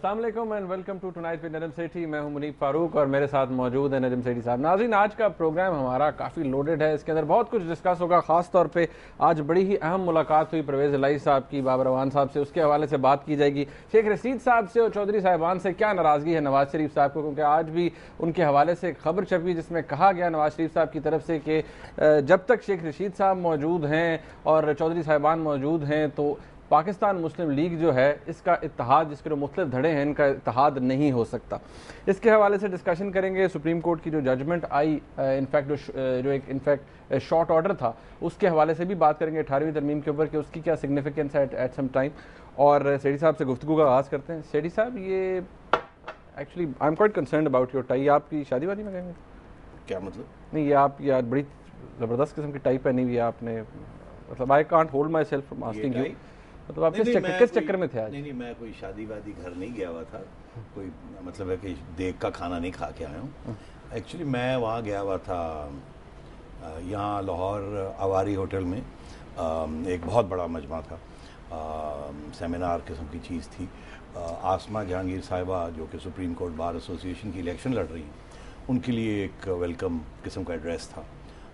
अस्सलाम वालेकुम and welcome to tonight with Najam Sethi. मैं हूं मुनीब फारूक और मेरे साथ मौजूद है नजम सेठी साहब। नाज़रीन, आज का प्रोग्राम हमारा काफ़ी लोडेड है, इसके अंदर बहुत कुछ डिस्कस होगा। ख़ास तौर पे आज बड़ी ही अहम मुलाकात हुई परवेज़ इलाही साहब की बाबर अवान साहब से, उसके हवाले से बात की जाएगी। शेख रशीद साहब से और चौधरी साहिबान से क्या नाराज़गी है नवाज शरीफ साहब को, क्योंकि आज भी उनके हवाले से खबर छपी जिसमें कहा गया नवाज शरीफ साहब की तरफ से कि जब तक शेख रशीद साहब मौजूद हैं और चौधरी साहिबान मौजूद हैं तो पाकिस्तान मुस्लिम लीग जो है इसका इत्तेहाद, जिसके जो मुख्तलिफ धड़े हैं, इनका इत्तेहाद नहीं हो सकता। इसके हवाले से डिस्कशन करेंगे। सुप्रीम कोर्ट की जो जजमेंट आई, इनफैक्ट जो एक इनफैक्ट शॉर्ट ऑर्डर था, उसके हवाले से भी बात करेंगे 18वीं तरमीम के ऊपर कि उसकी क्या सिग्निफिकेंस है एट सम टाइम। और सेठी साहब से गुफ्तगू का आगाज़ करते हैं। सेठी साहब, ये actually I am quite concerned about your tie. आपकी शादी वादी में कहेंगे? क्या मतलब? नहीं, ये आप यार बड़ी ज़बरदस्त किस्म की टाई पहनी हुई है आपने, मतलब I can't hold my self from asking you. मतलब आप किस चक्कर में थे आज? नहीं, मैं कोई शादी वादी घर नहीं गया हुआ था, कोई मतलब है कि देख का खाना नहीं खा के आया हूँ। एक्चुअली मैं वहाँ गया हुआ था, यहाँ लाहौर अवारी होटल में एक बहुत बड़ा मजमा था, सेमिनार किस्म की चीज़ थी। आसमा जहांगीर साहिबा जो कि सुप्रीम कोर्ट बार एसोसिएशन की इलेक्शन लड़ रही हैं, उनके लिए एक वेलकम किस्म का एड्रेस था।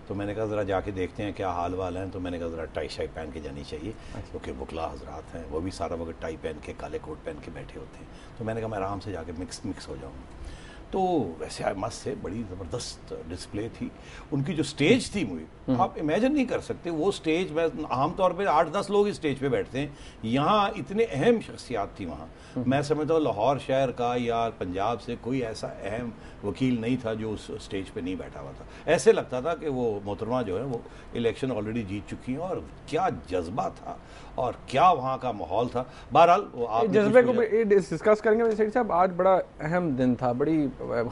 तो मैंने कहा ज़रा जाके देखते हैं क्या हाल वाल हैं। तो मैंने कहा ज़रा टाई शाई पहन के जानी चाहिए, क्योंकि बुकला हजरात हैं, वो भी सारा वक्त टाई पहन के काले कोट पहन के बैठे होते हैं। तो मैंने कहा मैं आराम से जाके मिक्स हो जाऊँ। तो वैसे आई मस्त से बड़ी ज़बरदस्त डिस्प्ले थी। उनकी जो स्टेज थी, मुझे आप इमेजिन नहीं कर सकते वो स्टेज। मैं आमतौर पे 8-10 लोग इस स्टेज पे बैठते हैं, यहाँ इतने अहम शख्सियात थी वहाँ। मैं समझता हूँ लाहौर शहर का या पंजाब से कोई ऐसा अहम वकील नहीं था जो उस स्टेज पे नहीं बैठा हुआ था। ऐसे लगता था कि वो मोहतरमा जो है वो इलेक्शन ऑलरेडी जीत चुकी हैं, और क्या जज्बा था और क्या वहाँ का माहौल था। बहरहाल वो आप जज्बे को भी डिस्कस करेंगे। सेठ साहब, आज बड़ा अहम दिन था, बड़ी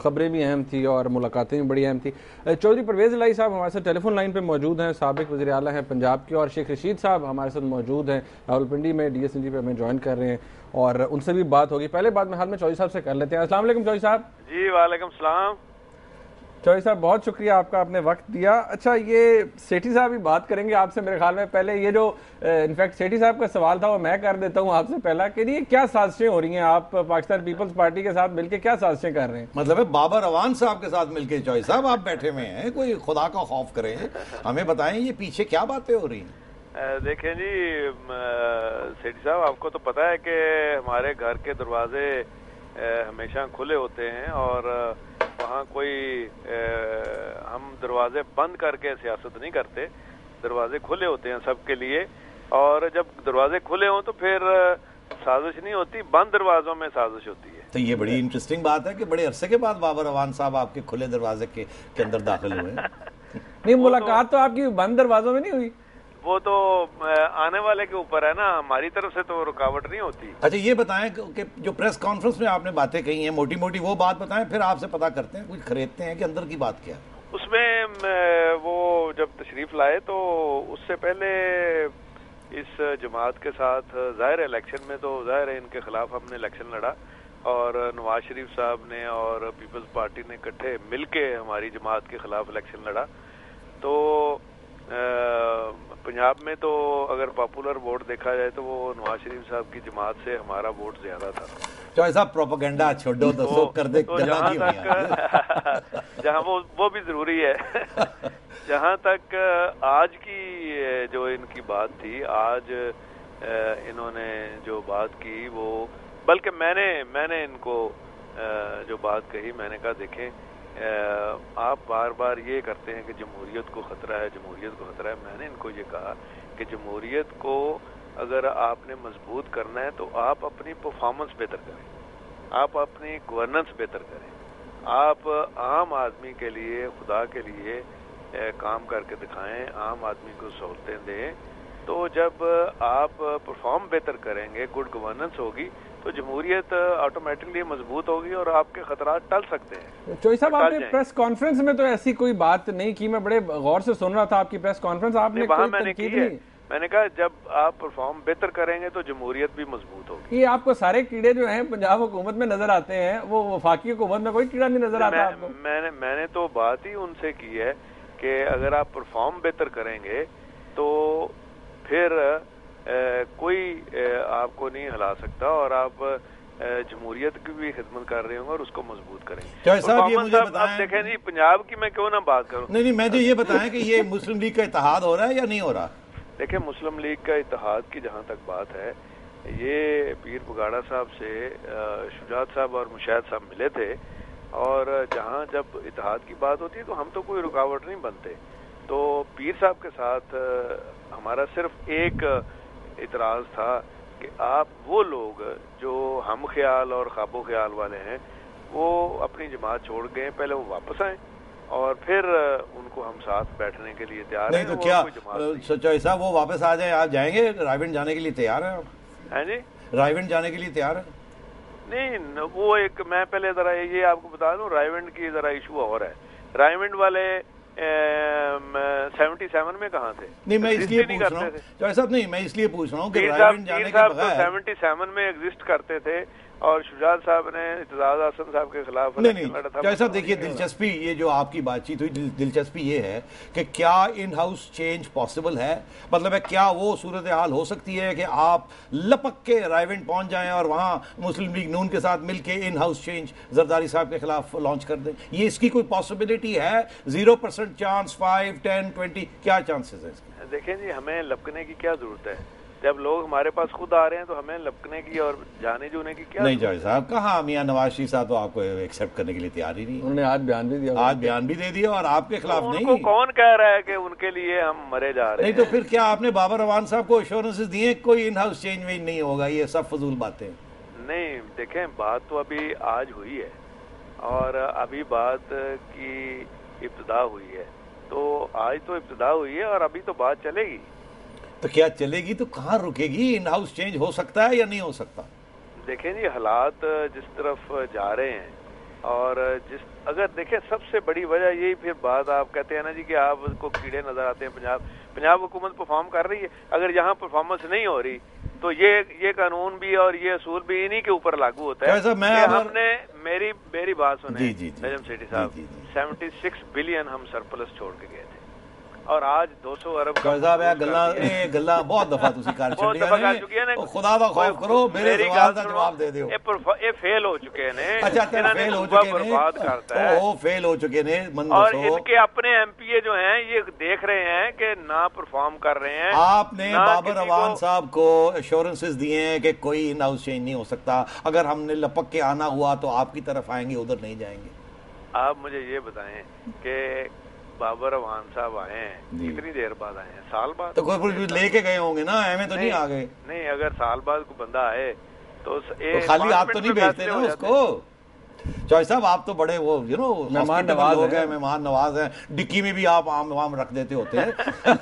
खबरें भी अहम थी और मुलाकातें भी बड़ी अहम थी। चौधरी परवेज़ इलाही साहब हमारे साथ टेलीफोन लाइन पे मौजूद हैं, साबिक वज़ीर आला हैं पंजाब के, और शेख रशीद साहब हमारे साथ मौजूद हैं रावलपिंडी में, DSNG पे हमें ज्वाइन कर रहे हैं और उनसे भी बात होगी। पहले बात में हाल में चौधरी साहब से कर लेते हैं। अस्सलाम वालेकुम चौधरी साहब। जी वालेकुम सलाम। चौधरी साहब, बहुत शुक्रिया आपका, आपने वक्त दिया। अच्छा, ये सेठी साहब ही बात करेंगे आपसे मेरे ख्याल में। पहले ये जो इनफैक्ट सेठी साहब का सवाल था वो मैं कर देता हूँ आपसे पहला, कि ये क्या साजिशें हो रही हैं? आप पाकिस्तान पीपल्स पार्टी के साथ मिलकर क्या साजिशें कर रहे हैं? मतलब है बाबर अवान साहब के साथ मिलकर चौधरी साहब आप बैठे हुए हैं, कोई खुदा का खौफ करें, हमें बताएं ये पीछे क्या बातें हो रही हैं? देखें जी सेठी साहब, आपको तो पता है कि हमारे घर के दरवाजे हमेशा खुले होते हैं और वहाँ कोई हम दरवाजे बंद करके सियासत नहीं करते। दरवाजे खुले होते हैं सबके लिए, और जब दरवाजे खुले हों तो फिर साजिश नहीं होती, बंद दरवाजों में साजिश होती है। तो ये बड़ी इंटरेस्टिंग बात है कि बड़े अरसे के बाद बाबर अवान साहब आपके खुले दरवाजे के अंदर दाखिल हुए। नहीं, मुलाकात तो आपकी बंद दरवाजों में नहीं हुई, वो तो आने वाले के ऊपर है ना, हमारी तरफ से तो रुकावट नहीं होती। अच्छा, ये बताएं कि जो प्रेस कॉन्फ्रेंस में आपने बातें कही हैं मोटी मोटी, वो बात बताएं, फिर आपसे पता करते हैं कुछ खरीदते हैं कि अंदर की बात क्या है। उसमें वो जब तशरीफ लाए तो उससे पहले इस जमात के साथ ज़ाहिर इलेक्शन में तो ज़ाहिर है इनके खिलाफ हमने इलेक्शन लड़ा, और नवाज शरीफ साहब ने और पीपल्स पार्टी ने इकट्ठे मिलके हमारी जमात के खिलाफ इलेक्शन लड़ा। तो पंजाब में तो अगर पॉपुलर वोट देखा जाए तो वो नवाज शरीफ साहब की जमात से हमारा वोट ज्यादा था। तो ऐसा प्रोपेगेंडा छोड़ो तो सो कर दे, तो जहाँ तक जहाँ वो भी जरूरी है जहाँ तक आज की जो इनकी बात थी, आज इन्होंने जो बात की वो, बल्कि मैंने इनको जो बात कही, मैंने कहा देखें आप बार बार ये करते हैं कि जमहूरियत को ख़तरा है, जमहूरियत को ख़तरा है। मैंने इनको ये कहा कि जमहूरियत को अगर आपने मजबूत करना है तो आप अपनी परफॉर्मेंस बेहतर करें, आप अपनी गवर्नेंस बेहतर करें, आप आम आदमी के लिए, खुदा के लिए काम करके दिखाएं, आम आदमी को सहूलतें दें। तो जब आप परफॉर्म बेहतर करेंगे, गुड गवर्नेंस होगी, तो जमहूरियत ऑटोमेटिकली मजबूत होगी और आपके खतरात टल सकते हैं। चौधरी साहब, आपने प्रेस कॉन्फ्रेंस में तो ऐसी कोई बात नहीं की, मैं बड़े गौर से सुन रहा था आपकी प्रेस कॉन्फ्रेंस, आपने कोई तनकीद नहीं। मैंने कहा जब आप परफॉर्म बेहतर करेंगे तो जमहूरियत भी मजबूत होगी। ये आपको सारे कीड़े जो हैं पंजाब हुकूमत में नजर आते हैं, वो वफाकी हुकूमत में कोई कीड़ा नहीं नजर आता आपको? मैंने तो बात ही उनसे की है कि अगर आप परफॉर्म बेहतर करेंगे तो फिर कोई आपको नहीं हिला सकता, और आप جمہوریت کی بھی خدمت کر رہے ہوں گے اور اس کو مضبوط کریں گے. چوہے صاحب یہ مجھے بتائیں, اب دیکھیں جی پنجاب کی میں کیوں نہ بات کروں. نہیں میں جو یہ بتائیں کہ یہ مسلم لیگ کا اتحاد ہو رہا ہے یا نہیں ہو رہا؟ دیکھیں مسلم لیگ کا اتحاد کی جہاں تک بات ہے, یہ پیر بگاڑا صاحب سے شجاعت صاحب اور مشاہد صاحب ملے تھے, اور جہاں جب اتحاد کی بات ہوتی ہے تو ہم تو کوئی رکاوٹ نہیں بنتے. تو پیر صاحب کے ساتھ ہمارا صرف ایک اعتراض تھا کہ آپ وہ لوگ جو ہم خیال اور خواب و خیال والے ہیں وہ اپنی جماعت چھوڑ گئے, پہلے وہ واپس آئیں اور پھر ان کو ہم ساتھ بیٹھنے کے لیے تیار ہیں. نہیں تو کیا چوہے صاحب وہ واپس آ جائیں, آپ جائیں گے رائیونڈ جانے کے لیے تیار ہیں آپ؟ ہیں جی رائیونڈ جانے کے لیے تیار ہیں؟ نہیں وہ ایک میں پہلے ذرا یہ آپ کو بتا دوں, رائیونڈ کی ذرا ایشو اور ہے. رائیونڈ والے 77 میں کہاں تھے؟ نہیں میں اس لیے پوچھ رہا ہوں چوہے صاحب, نہیں میں اس لیے پوچھ رہا ہوں کہ رائیونڈ جانے کے بغیر 77 میں ایگزسٹ کرتے تھے اور شجاعت صاحب نے اعتزاز حسن صاحب کے خلاف نہیں چوہے صاحب دیکھیے دلچسپی یہ جو آپ کی بات چیت ہوئی, دلچسپی یہ ہے کہ کیا ان ہاؤس چینج پاسبل ہے, مطلب ہے کیا وہ صورتحال ہو سکتی ہے کہ آپ لپک کے رائیونڈ پہنچ جائیں اور وہاں مسلم لیگ نون کے ساتھ مل کے ان ہاؤس چینج زرداری صاحب کے خلاف لانچ کر دیں؟ یہ اس کی کوئی پاسبلٹی ہے؟ 0% چانس, 5, 10, 20 کیا چانسز ہے اس کے؟ دیکھیں جی ہمیں لپکنے کی کیا ضرورت ہے, جب لوگ ہمارے پاس خود آ رہے ہیں تو ہمیں لپکنے کی اور جانے جونے کی کیا؟ نہیں جوہر صاحب کہاں میاں نواز شریف صاحب تو آپ کو ایکسیپٹ کرنے کے لیے تیار ہی نہیں. انہوں نے آج بیان بھی دیا, آج بیان بھی دے دیا اور آپ کے خلاف نہیں. ان کو کون کہہ رہا ہے کہ ان کے لیے ہم مرے جا رہے ہیں؟ نہیں تو پھر کیا آپ نے بابر اعوان صاحب کو ایشورنسز دیے کوئی ان ہاؤس چینج وینج نہیں ہوگا؟ یہ سب فضول باتیں. نہیں دیکھیں بات تو ابھی آج ہوئی ہے اور ابھی بات کی ابتدا ہوئی ہے, تو آج تو ابتدا ہوئی ہے اور ابھی تو بات چلے گی. تو کیا چلے گی تو کہاں رکے گی؟ ان ہاؤس چینج ہو سکتا ہے یا نہیں ہو سکتا؟ دیکھیں جی حالات جس طرف جا رہے ہیں اور اگر دیکھیں سب سے بڑی وجہ یہی پھر بات آپ کہتے ہیں نا جی کہ آپ کو کیڑے نظر آتے ہیں. پنجاب حکومت پرفارم کر رہی ہے, اگر یہاں پرفارمنس نہیں ہو رہی تو یہ قانون بھی اور یہ اصول بھی انہی کے اوپر لاگو ہوتا ہے. ہم نے میری بات سنیں نجم سیٹھی صاحب, 76 بلین ہم سرپلس چھوڑ کے گئے تھے اور آج 200 ارب گلا بہت دفعہ تسی کر چکی ہیں. خدا دا خوف کرو, میرے سوال دا جواب دے دیو. یہ فیل ہو چکے ہیں. اچھا فیل ہو چکے ہیں, وہ فیل ہو چکے ہیں. اور ان کے اپنے ایم پی اے جو ہیں یہ دیکھ رہے ہیں کہ نہ پرفارم کر رہے ہیں. آپ نے بابر اعوان صاحب کو ایشورنسز دیے ہیں کہ کوئی ان ہاؤس چینج نہیں ہو سکتا, اگر ہم نے لپک کے آنا ہوا تو آپ کی طرف آئیں گے, ادھر نہیں جائیں گے. آپ مجھے یہ بتائیں کہ بابر اعوان صاحب آئے ہیں کتنی دیر بعد آئے ہیں؟ سال بعد. تو کوئی لے کے گئے ہوں گے نا, ایویں تو نہیں آ گئے. نہیں اگر سال بعد کوئی بندہ آئے تو خالی آپ تو نہیں بھیجتے نا اس کو. چوہے صاحب آپ تو بڑے وہ مہمان نواز ہو گئے, مہمان نواز ہیں, ڈکی میں بھی آپ عام وام رکھ دیتے ہوتے ہیں.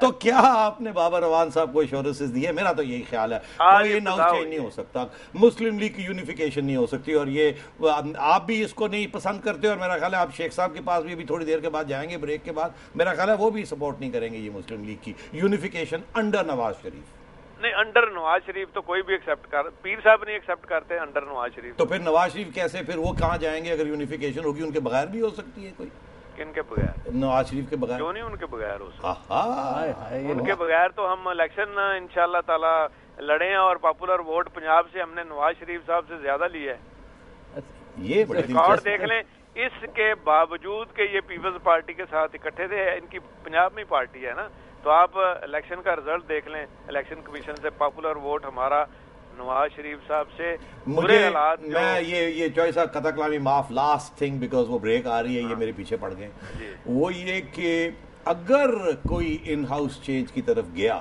تو کیا آپ نے بابر اعوان صاحب کو ایشورنسز دیے؟ میرا تو یہی خیال ہے کوئی ان ہاؤس چینج نہیں ہو سکتا, مسلم لیگ کی یونیفیکیشن نہیں ہو سکتی, اور یہ آپ بھی اس کو نہیں پسند کرتے, اور میرا خیال ہے آپ شیخ صاحب کے پاس بھی تھوڑی دیر کے بعد جائیں گے بریک کے بعد, میرا خیال ہے وہ بھی سپورٹ نہیں کریں گے یہ مسلم لیگ کی یونیفیکیشن انڈر نواز شریف. نہیں انڈر نواز شریف تو کوئی بھی ایکسیپٹ کر, پیر صاحب نہیں ایکسیپٹ کرتے انڈر نواز شریف. تو پھر نواز شریف کیسے, پھر وہ کہاں جائیں گے؟ اگر یونیفیکیشن ہوگی ان کے بغیر بھی ہو سکتی ہے کوئی. کن کے بغیر؟ نواز شریف کے بغیر. کیوں نہیں ان کے بغیر ہو سکتی؟ ان کے بغیر تو ہم الیکشن انشاءاللہ تعالی لڑیں اور پاپولر ووٹ پنجاب سے ہم نے نواز شریف صاحب سے زیادہ لیا ہے. یہ ریکارڈ دیکھ لیں. اس کے باوجود کہ یہ پیپلز پارٹی کے ساتھ اکٹھے تھے, ان کی پنجاب میں پارٹی ہے نا, تو آپ الیکشن کا رزلٹ دیکھ لیں, الیکشن کمیشن سے پاپولر ووٹ ہمارا نواز شریف صاحب سے. مجھے میں یہ چوہے صاحب قطع کلامی معاف, لاسٹ تھنگ بیکاز وہ بریک آ رہی ہے, یہ میرے پیچھے پڑ گئے, وہ یہ کہ اگر کوئی ان ہاؤس چینج کی طرف گیا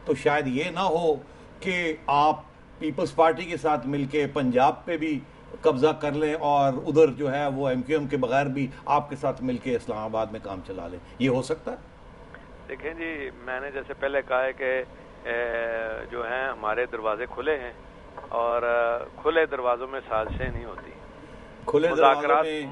تو شاید یہ نہ ہو کہ آپ پیپلز پارٹی کے ساتھ مل کے پنجاب پہ بھی قبضہ کر لیں اور ادھر جو ہے وہ ایم کیو ایم کے بغیر بھی آپ کے ساتھ مل کے اسلام آباد میں کام چلا لیں. یہ ہو سکتا ہے؟ دیکھیں جی میں نے جیسے پہلے کہا ہے کہ جو ہیں ہمارے دروازے کھلے ہیں اور کھلے دروازوں میں سازشیں نہیں ہوتی, کھلے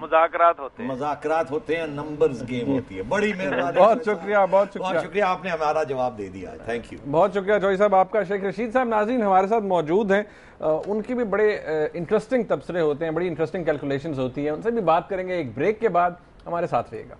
مذاکرات ہوتے ہیں, نمبرز گیم ہوتی ہے. بڑی مہربانی, بہت شکریہ, بہت شکریہ, آپ نے ہمارا جواب دے دیا. تھینک یو, بہت شکریہ چوہی صاحب آپ کا. شیخ رشید صاحب ناظرین ہمارے ساتھ موجود ہیں, ان کی بھی بڑے انٹرسٹنگ تبصرے ہوتے ہیں, بڑی انٹرسٹنگ کیلکولیشنز ہوتی ہیں, ان سے بھی بات کریں گے ایک بریک کے بعد. ہمارے ساتھ رہیے گا.